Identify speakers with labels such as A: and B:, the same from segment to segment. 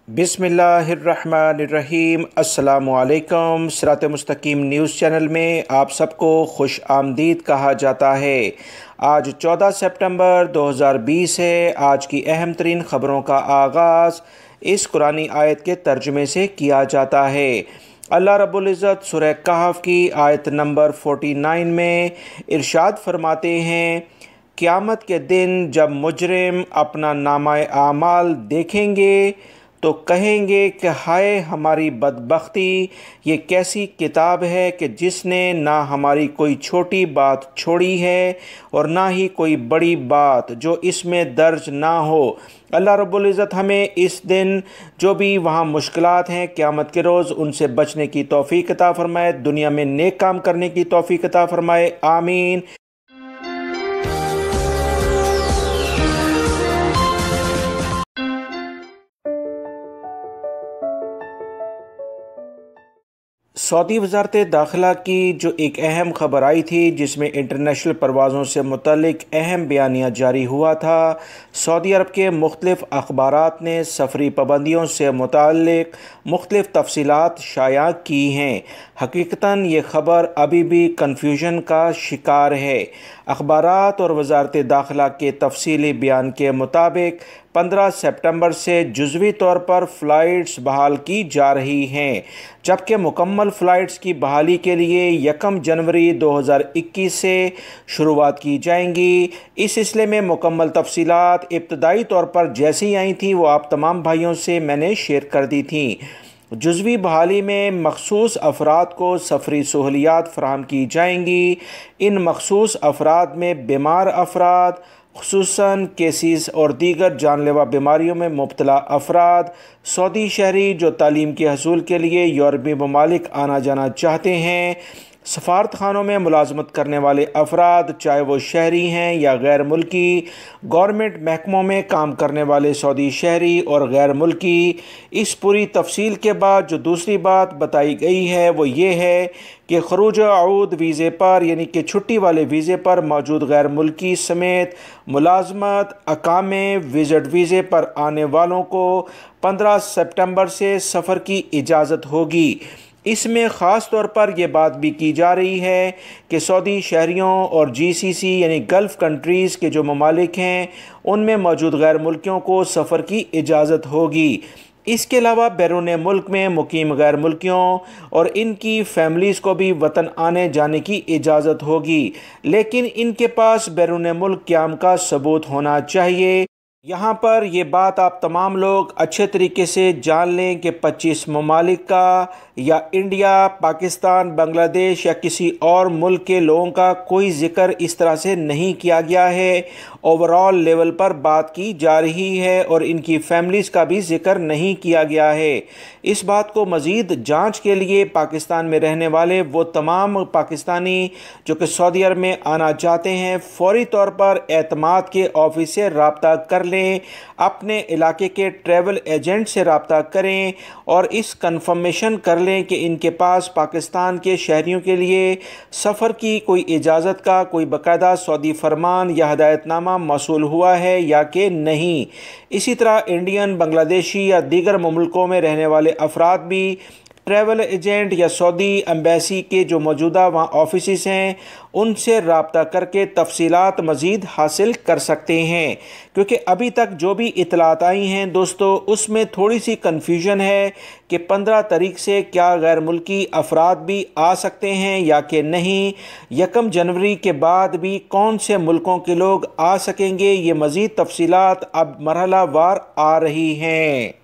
A: बिस्मिल्लाहिर्रहमानिर्रहीम। अस्सलामुअलैकुम। सिरात मुस्तकीम न्यूज़ चैनल में आप सबको खुश आमदीद कहा जाता है। आज 14 सितंबर 2020 है। आज की अहम तरीन ख़बरों का आगाज़ इस कुरानी आयत के तर्जुमे से किया जाता है। अल्लाह रब्बुल इज़्ज़त सूरह कहफ की आयत नंबर 49 में इरशाद फरमाते हैं, क़यामत के दिन जब मुजरिम अपना नामाए आमाल देखेंगे तो कहेंगे कि हाय हमारी बदबख्ती, ये कैसी किताब है कि जिसने ना हमारी कोई छोटी बात छोड़ी है और ना ही कोई बड़ी बात जो इसमें दर्ज ना हो। अल्लाह रब्बुल इज़्ज़त हमें इस दिन जो भी वहाँ मुश्किलात हैं क़यामत के रोज़ उनसे बचने की तौफ़ीक़ अता फ़रमाए, दुनिया में नेक काम करने की तौफ़ीक़ अता फ़रमाए। आमीन। सऊदी वज़ारत दाखिला की जो एक अहम ख़बर आई थी जिसमें इंटरनेशनल परवाज़ों से मुतल्लिक अहम बयानिया जारी हुआ था। सऊदी अरब के मुख्तलिफ़ अखबारात ने सफ़री पाबंदियों से मुतल्लिक मुख्तलिफ़ तफसीलात शाया की हैं। हकीकतन ये ख़बर अभी भी कन्फ्यूजन का शिकार है। अखबारात और वज़ारत दाखिला के तफसीली बयान के मुताबिक 15 सितंबर से जुज़वी तौर पर फ़्लाइट्स बहाल की जा रही हैं, जबकि मुकम्मल फ़्लाइट्स की बहाली के लिए 1 जनवरी 2021 से शुरुआत की जाएंगी। इस सिलसिले में मुकम्मल तफसीलात इब्तदाई तौर पर जैसी आई थी वो आप तमाम भाइयों से मैंने शेयर कर दी थी। जुज़वी बहाली में मखसूस अफराद को सफरी सहूलियात फ़राहम की जाएंगी। इन मखसूस अफराद में बीमार अफराद, खुसूसन केसीस और दीगर जानलेवा बीमारियों में मुब्तला अफराद, सऊदी शहरी जो तालीम के हसूल के लिए यूरोपीय ममालिक आना जाना चाहते हैं, सफारत खानों में मुलाजमत करने वाले अफराद चाहे वो शहरी हैं या गैर मुल्की, गवर्नमेंट महकमों में काम करने वाले सऊदी शहरी और गैर मुल्की। इस पूरी तफसील के बाद जो दूसरी बात बताई गई है वो ये है कि खरूज आऊद वीज़े पर यानी कि छुट्टी वाले वीज़े पर मौजूद गैर मुल्की समेत मुलाजमत, अकामे, विज़िट वीज़े पर आने वालों को 15 सितंबर से सफ़र की इजाज़त होगी। इसमें ख़ास तौर पर यह बात भी की जा रही है कि सऊदी शहरियों और GCC यानी गल्फ़ कंट्रीज़ के जो ममालिक हैं उनमें मौजूद गैर मुल्कियों को सफ़र की इजाज़त होगी। इसके अलावा बैरून मुल्क में मुकीम गैर मुल्कियों और इनकी फैमिलीज़ को भी वतन आने जाने की इजाज़त होगी, लेकिन इनके पास बैरून मुल्क क़याम का सबूत होना चाहिए। यहाँ पर ये बात आप तमाम लोग अच्छे तरीके से जान लें कि 25 ममालिक का या इंडिया, पाकिस्तान, बांग्लादेश या किसी और मुल्क के लोगों का कोई ज़िक्र इस तरह से नहीं किया गया है। ओवरऑल लेवल पर बात की जा रही है और इनकी फैमिलीज़ का भी ज़िक्र नहीं किया गया है। इस बात को मज़ीद जांच के लिए पाकिस्तान में रहने वाले वो तमाम पाकिस्तानी जो कि सऊदी अरब में आना चाहते हैं फ़ौरी तौर पर एतमाद के ऑफिस से रब्ता कर लें, अपने इलाके के ट्रैवल एजेंट से रब्ता करें और इस कंफर्मेशन कर लें कि इनके पास पाकिस्तान के शहरियों के लिए सफ़र की कोई इजाज़त का कोई बाकायदा सऊदी फरमान या हदायतनामा मौसूल हुआ है या कि नहीं। इसी तरह इंडियन, बांग्लादेशी या दीगर मुल्कों में रहने वाले अफराद भी ट्रैवल एजेंट या सऊदी एम्बेसी के जो मौजूदा वहाँ ऑफिस हैं उनसे रब्ता करके तफसीलात मज़ीद हासिल कर सकते हैं, क्योंकि अभी तक जो भी इतलात आई हैं दोस्तों उसमें थोड़ी सी कन्फ्यूजन है कि 15 तारीख से क्या गैर मुल्की अफराद भी आ सकते हैं या कि नहीं। 1 जनवरी के बाद भी कौन से मुल्कों के लोग आ सकेंगे, ये मज़ीद तफसीलात अब मरहला वार आ रही हैं।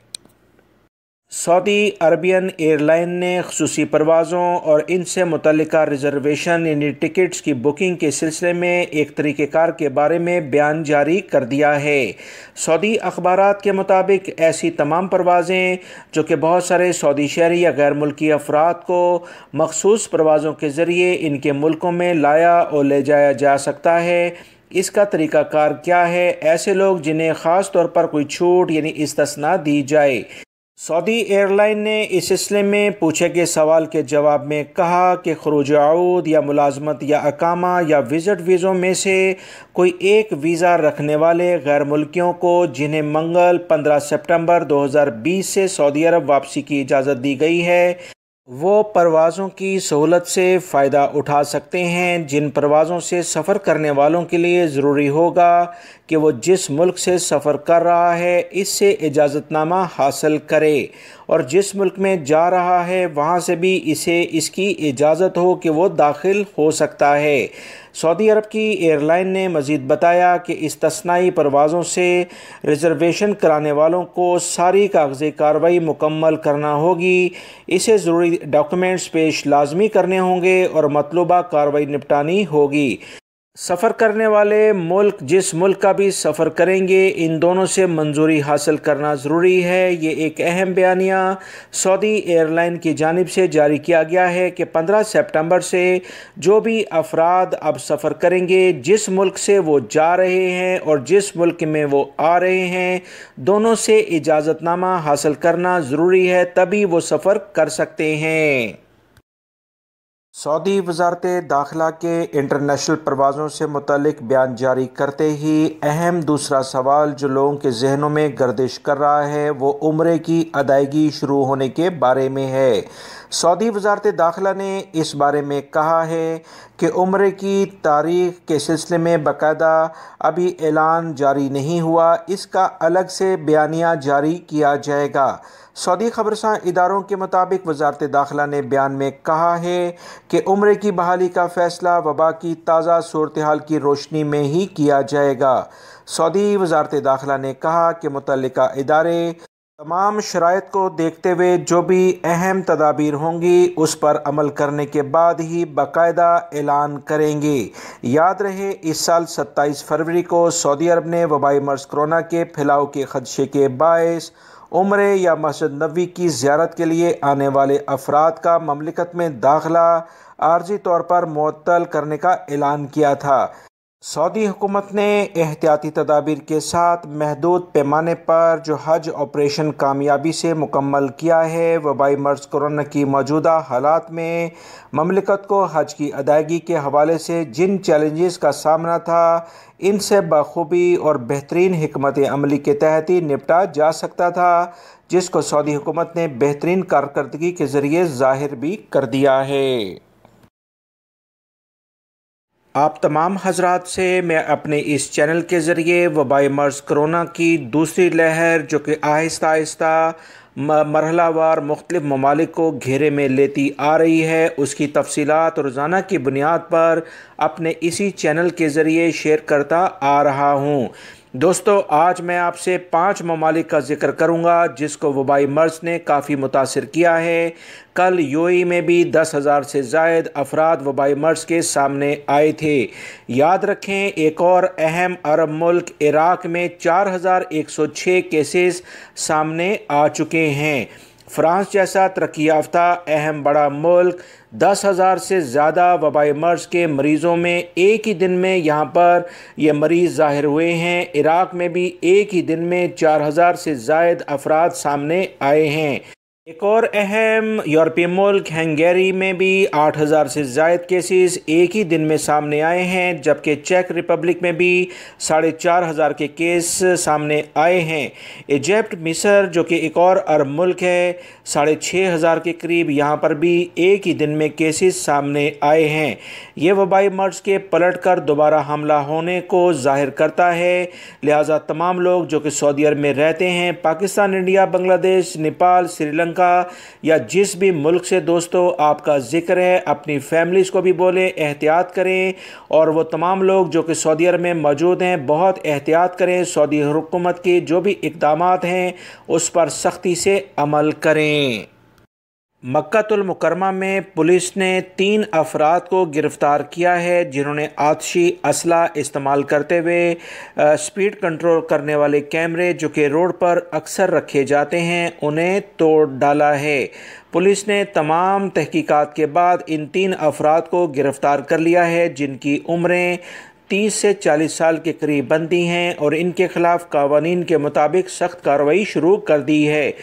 A: सऊदी अरबियन एयरलाइन ने ख़ुसूसी परवाज़ों और इनसे मुतल्लिका रिज़र्वेशन यानी टिकट्स की बुकिंग के सिलसिले में एक तरीक़ेकार के बारे में बयान जारी कर दिया है। सऊदी अखबारात के मुताबिक ऐसी तमाम परवाज़ें जो कि बहुत सारे सऊदी शहरी या गैर मुल्की अफराद को मखसूस परवाज़ों के ज़रिए इनके मुल्कों में लाया और ले जाया जा सकता है। इसका तरीक़ाकार क्या है? ऐसे लोग जिन्हें ख़ास तौर पर कोई छूट यानी इस्तिस्ना दी जाए। सऊदी एयरलाइन ने इस सिलसिले में पूछे गए सवाल के जवाब में कहा कि खरूज आऊद या मुलाजमत या अकामा या विज़िट वीज़ों में से कोई एक वीज़ा रखने वाले गैर मुल्कियों को जिन्हें मंगल 15 सितंबर 2020 से सऊदी अरब वापसी की इजाज़त दी गई है, वो परवाज़ों की सहूलत से फ़ायदा उठा सकते हैं। जिन परवाज़ों से सफ़र करने वालों के लिए ज़रूरी होगा कि वो जिस मुल्क से सफ़र कर रहा है इससे इजाज़तनामा हासिल करे और जिस मुल्क में जा रहा है वहाँ से भी इसे इसकी इजाज़त हो कि वो दाखिल हो सकता है। सऊदी अरब की एयरलाइन ने मज़ीद बताया कि इस्तस्नाई परवाज़ों से रिज़र्वेशन कराने वालों को सारी कागज़ी कार्रवाई मुकम्मल करना होगी, इसे ज़रूरी डॉक्यूमेंट्स पेश लाजमी करने होंगे और मतलूबा कार्रवाई निपटानी होगी। सफ़र करने वाले मुल्क जिस मुल्क का भी सफ़र करेंगे इन दोनों से मंजूरी हासिल करना ज़रूरी है। ये एक अहम बयानिया सऊदी एयरलाइन की जानिब से जारी किया गया है कि 15 सितंबर से जो भी अफराद अब सफ़र करेंगे जिस मुल्क से वो जा रहे हैं और जिस मुल्क में वो आ रहे हैं दोनों से इजाज़तनामा हासिल करना ज़रूरी है, तभी वो सफ़र कर सकते हैं। सऊदी वज़ारत दाखिला के इंटरनेशनल परवाज़ों से मुतल्लिक बयान जारी करते ही अहम दूसरा सवाल जो लोगों के जहनों में गर्दिश कर रहा है वो उम्रे की अदायगी शुरू होने के बारे में है। सऊदी वज़ारत दाखिला ने इस बारे में कहा है कि उम्रे की तारीख़ के सिलसिले में बाकायदा अभी ऐलान जारी नहीं हुआ, इसका अलग से बयानिया जारी किया जाएगा। सऊदी खबरसां इदारों के मुताबिक वज़ारत दाखिला ने बयान में कहा है कि उम्रे की बहाली का फ़ैसला वबा की ताज़ा सूरत हाल की रोशनी में ही किया जाएगा। सऊदी वज़ारत दाखिला ने कहा कि मुतल्लिका इदारे तमाम शराइत को देखते हुए जो भी अहम तदाबीर होंगी उस पर अमल करने के बाद ही बाकायदा ऐलान करेंगे। याद रहे इस साल 27 फरवरी को सऊदी अरब ने वबाई मर्ज़ कोरोना के फैलाव के खदशे के बायस उम्रे या मस्जिद नबवी की ज़ियारत के लिए आने वाले अफराद का ममलिकत में दाखिला आर्जी तौर पर मुअत्तल करने का ऐलान किया था। सऊदी हुकूमत ने एहतियाती तदाबीर के साथ महदूद पैमाने पर जो हज ऑपरेशन कामयाबी से मुकम्मल किया है, वबाई मर्ज़ कोरोना की मौजूदा हालात में ममलिकत को हज की अदायगी के हवाले से जिन चैलेंजेस का सामना था इनसे बखूबी और बेहतरीन हिकमत अमली के तहत ही निपटा जा सकता था, जिसको सऊदी हुकूमत ने बेहतरीन कारकर्दगी के ज़रिए ज़ाहिर भी कर दिया है। आप तमाम हजरात से मैं अपने इस चैनल के ज़रिए वबाई मर्ज़ कोरोना की दूसरी लहर जो कि आहिस्ता आहिस्ता मरहलावार मुख्तलिफ़ ममालिक को घेरे में लेती आ रही है उसकी तफसीलात रोज़ाना की बुनियाद पर अपने इसी चैनल के ज़रिए शेयर करता आ रहा हूँ। दोस्तों, आज मैं आपसे 5 ममालिक का ज़िक्र करूँगा जिसको वबाई मर्ज़ ने काफ़ी मुतासिर किया है। कल यूएई में भी 10,000 से ज़ायद अफराद वबाई मर्ज़ के सामने आए थे। याद रखें, एक और अहम अरब मुल्क इराक़ में 4,106 केसेस सामने आ चुके हैं। फ्रांस जैसा तरक्की याफ्ता अहम बड़ा मुल्क 10,000 से ज़्यादा वबाई मर्ज़ के मरीज़ों में एक ही दिन में यहाँ पर ये मरीज़ ज़ाहिर हुए हैं। इराक़ में भी एक ही दिन में 4,000 से ज़ायद अफराद सामने आए हैं। एक और अहम यूरोपीय मुल्क हंगेरी में भी 8,000 से ज़ायद केसेस एक ही दिन में सामने आए हैं, जबकि चेक रिपब्लिक में भी 4,500 के केस सामने आए हैं। इजिप्ट, मिस्र जो कि एक और अरब मुल्क है, 6,500 के करीब यहाँ पर भी एक ही दिन में केसेस सामने आए हैं। ये वबाई मर्ज़ के पलट कर दोबारा हमला होने को ज़ाहिर करता है। लिहाजा तमाम लोग जो कि सऊदी अरब में रहते हैं, पाकिस्तान, इंडिया, बांग्लादेश, नेपाल, श्रीलंका या जिस भी मुल्क से दोस्तों आपका जिक्र है, अपनी फैमिलीज़ को भी बोलें एहतियात करें। और वो तमाम लोग जो कि सऊदी अरब में मौजूद हैं बहुत एहतियात करें। सऊदी हुकूमत के जो भी इक़दामात हैं उस पर सख्ती से अमल करें। मक्कातुल मुकरमा में पुलिस ने 3 अफराद को गिरफ़्तार किया है जिन्होंने आतिशी असला इस्तेमाल करते हुए स्पीड कंट्रोल करने वाले कैमरे जो कि रोड पर अक्सर रखे जाते हैं उन्हें तोड़ डाला है। पुलिस ने तमाम तहकीकात के बाद इन 3 अफराद को गिरफ़्तार कर लिया है जिनकी उम्रें 30 से 40 साल के करीब बंदी हैं और इनके खिलाफ कानून के मुताबिक सख्त कार्रवाई शुरू कर दी है।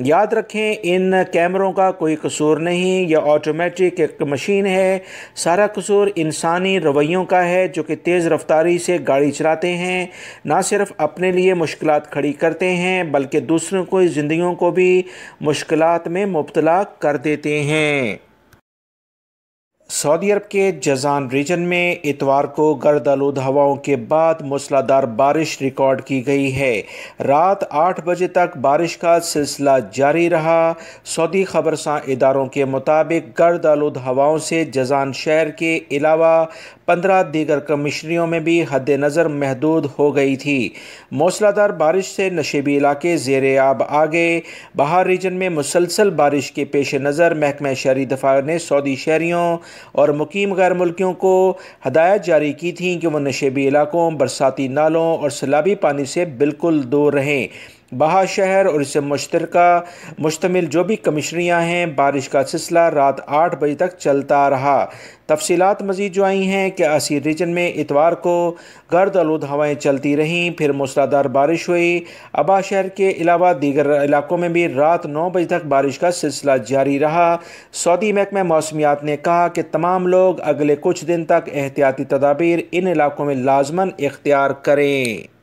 A: याद रखें, इन कैमरों का कोई कसूर नहीं, यह ऑटोमेटिक एक मशीन है। सारा कसूर इंसानी रवैयों का है जो कि तेज़ रफ्तारी से गाड़ी चलाते हैं, ना सिर्फ अपने लिए मुश्किलात खड़ी करते हैं बल्कि दूसरों की ज़िंदगियों को भी मुश्किलात में मुब्तला कर देते हैं। सऊदी अरब के जज़ान रीजन में इतवार को गर्द आलूद हवाओं के बाद मूसलाधार बारिश रिकॉर्ड की गई है। रात 8 बजे तक बारिश का सिलसिला जारी रहा। सऊदी खबरसां इदारों के मुताबिक गर्द आलूद हवाओं से जज़ान शहर के अलावा 15 दीगर कमिश्नरियों में भी हद नज़र महदूद हो गई थी। मूसलाधार बारिश से नशेबी इलाके ज़ेर आब आ गए। बहार रीजन में मुसलसल बारिश के पेश नज़र महकमा शहरी दफा ने सऊदी शहरियों और मुकीम गैर मुल्कियों को हदायत जारी की थी कि वह नशेबी इलाकों, बरसाती नालों और सैलाबी पानी से बिल्कुल दूर रहें। बहा शहर और इससे मुश्तमिल जो भी कमिश्नरियाँ हैं, बारिश का सिलसिला रात 8 बजे तक चलता रहा। तफसीलात मज़ीद जो आई हैं कि असीर रीजन में इतवार को गर्द आलूद हवाएँ चलती रहीं, फिर मूसलाधार बारिश हुई। अबा शहर के अलावा दीगर इलाकों में भी रात 9 बजे तक बारिश का सिलसिला जारी रहा। सऊदी महकमा मौसमियात ने कहा कि तमाम लोग अगले कुछ दिन तक एहतियाती तदाबीर इन इलाकों में लाजमन इख्तियार करें।